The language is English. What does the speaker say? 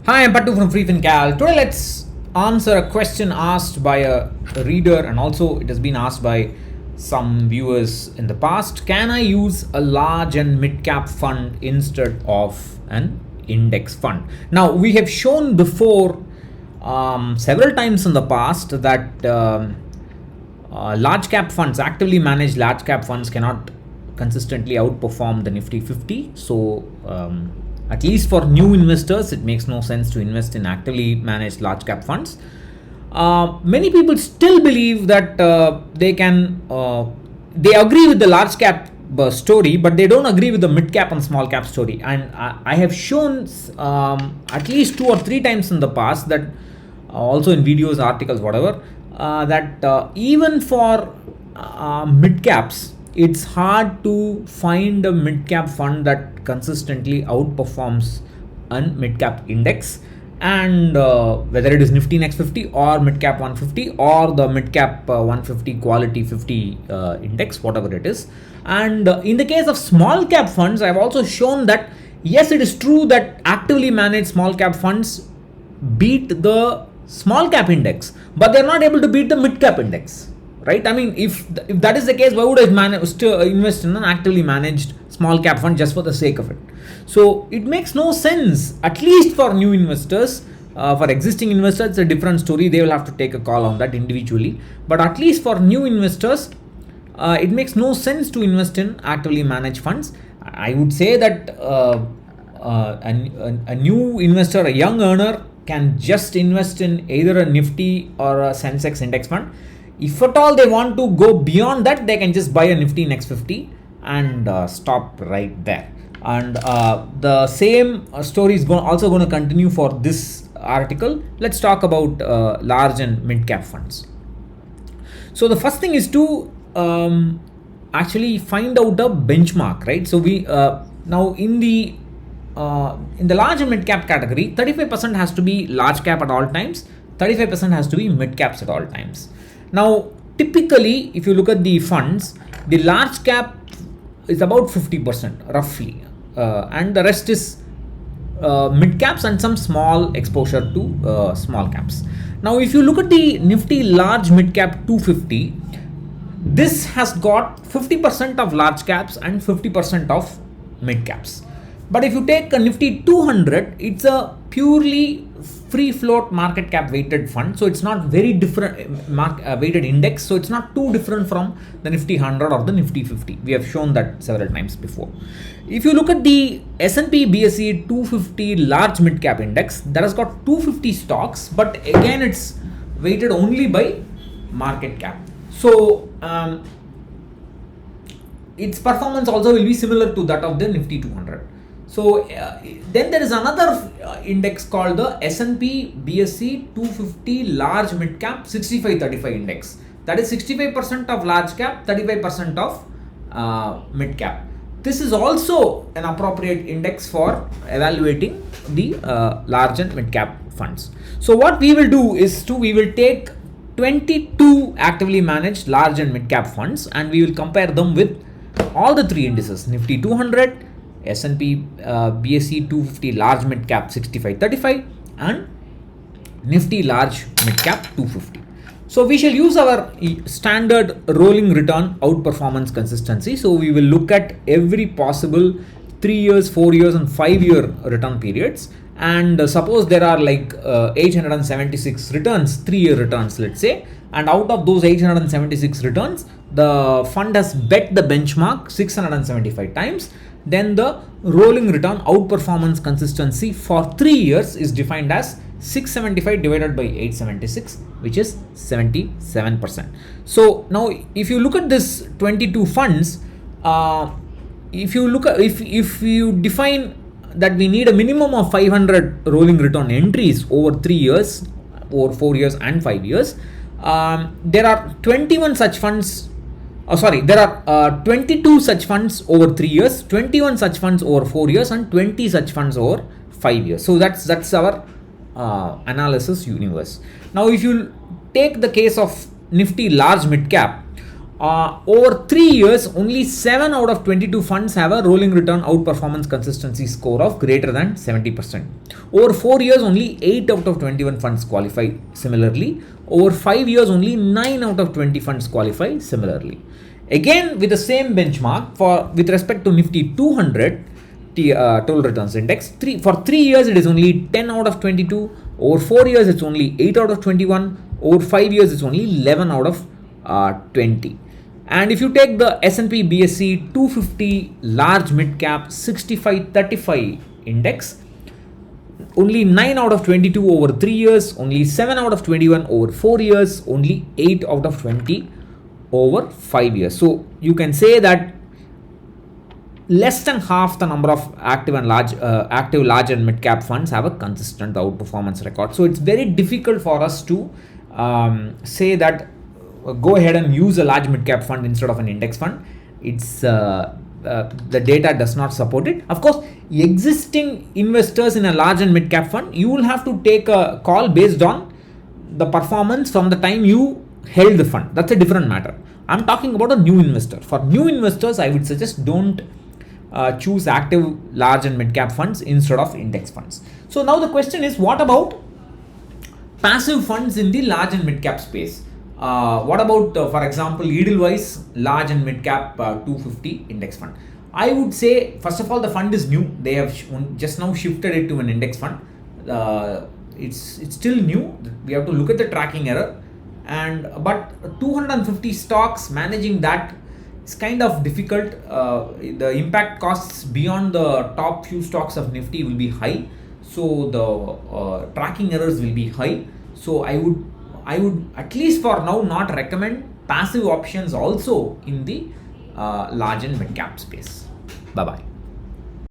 Hi, I'm Pattu from freefincal. Today let's answer a question asked by a reader, and also it has been asked by some viewers in the past. Can I use a large and mid cap fund instead of an index fund? Now, we have shown before several times in the past that large cap funds, actively managed large cap funds, cannot consistently outperform the Nifty 50. So at least for new investors, it makes no sense to invest in actively managed large cap funds. Many people still believe that they agree with the large cap story, but they don't agree with the mid cap and small cap story. And I have shown at least 2 or 3 times in the past that also in videos, articles, whatever, that even for mid caps, it's hard to find a mid cap fund that consistently outperforms a mid cap index, and whether it is Nifty Next 50 or mid cap 150 or the mid cap 150 quality 50 index, whatever it is. And in the case of small cap funds, I've also shown that yes, it is true that actively managed small cap funds beat the small cap index, but they're not able to beat the mid cap index. Right? I mean, if that is the case, why would I still invest in an actively managed small cap fund just for the sake of it? So it makes no sense, at least for new investors. For existing investors, it's a different story. They will have to take a call on that individually. But at least for new investors, it makes no sense to invest in actively managed funds. I would say that a new investor, a young earner, can just invest in either a Nifty or a Sensex index fund. If at all they want to go beyond that, they can just buy a Nifty Next 50 and stop right there. And the same story is also going to continue for this article. Let's talk about large and mid cap funds. So the first thing is to actually find out a benchmark, right? So we now in the large and mid cap category, 35% has to be large cap at all times, 35% has to be mid caps at all times. Now, typically, if you look at the funds, the large cap is about 50% roughly, and the rest is mid caps and some small exposure to small caps. Now, if you look at the Nifty large mid cap 250, this has got 50% of large caps and 50% of mid caps. But if you take a Nifty 200, it's a purely free float market cap weighted fund, so it's not very different weighted index, so it's not too different from the Nifty 100 or the Nifty 50. We have shown that several times before. If you look at the S&P BSE 250 large mid cap index, that has got 250 stocks, but again it's weighted only by market cap. So its performance also will be similar to that of the Nifty 200. So then there is another index called the S&P BSE 250 large mid cap 65-35 index. That is 65% of large cap, 35% of mid cap. This is also an appropriate index for evaluating the large and mid cap funds. So what we will do is we will take 22 actively managed large and mid cap funds, and we will compare them with all the 3 indices: Nifty 200, S&P BSE 250 large mid cap 65-35 and Nifty large mid cap 250. So we shall use our standard rolling return outperformance consistency. So we will look at every possible 3 years, 4 years and 5 year return periods. And suppose there are like 876 returns, 3 year returns, let's say, and out of those 876 returns, the fund has bet the benchmark 675 times. Then the rolling return outperformance consistency for 3 years is defined as 675 divided by 876, which is 77%. So now if you look at this 22 funds, if you define that we need a minimum of 500 rolling return entries over 3 years, over 4 years and 5 years, there are 21 such funds. There are 22 such funds over 3 years, 21 such funds over 4 years, and 20 such funds over 5 years. So that's our analysis universe. Now, if you take the case of Nifty large mid cap, Over 3 years, only 7 out of 22 funds have a rolling return outperformance consistency score of greater than 70%. Over 4 years, only 8 out of 21 funds qualify similarly. Over 5 years, only 9 out of 20 funds qualify similarly. Again, with the same benchmark with respect to Nifty 200 total returns index, for 3 years it is only 10 out of 22. Over 4 years, it's only 8 out of 21. Over 5 years, it's only 11 out of 20. And if you take the S&P BSE 250 large mid cap 65-35 index, only 9 out of 22 over 3 years, only 7 out of 21 over 4 years, only 8 out of 20 over 5 years. So you can say that less than half the number of active large and mid cap funds have a consistent outperformance record. So it's very difficult for us to say that go ahead and use a large mid cap fund instead of an index fund. It's the data does not support it. Of course, existing investors in a large and mid cap fund, you will have to take a call based on the performance from the time you held the fund. That's a different matter. I'm talking about a new investor. For new investors, I would suggest don't choose active large and mid cap funds instead of index funds. So now the question is, what about passive funds in the large and mid cap space? What about, for example, Edelweiss large and mid cap 250 index fund? I would say, first of all, the fund is new. They have just now shifted it to an index fund. It's still new. We have to look at the tracking error. But 250 stocks, managing that is kind of difficult. The impact costs beyond the top few stocks of Nifty will be high. So the tracking errors will be high. So I would at least for now not recommend passive options also in the large and mid cap space. Bye bye.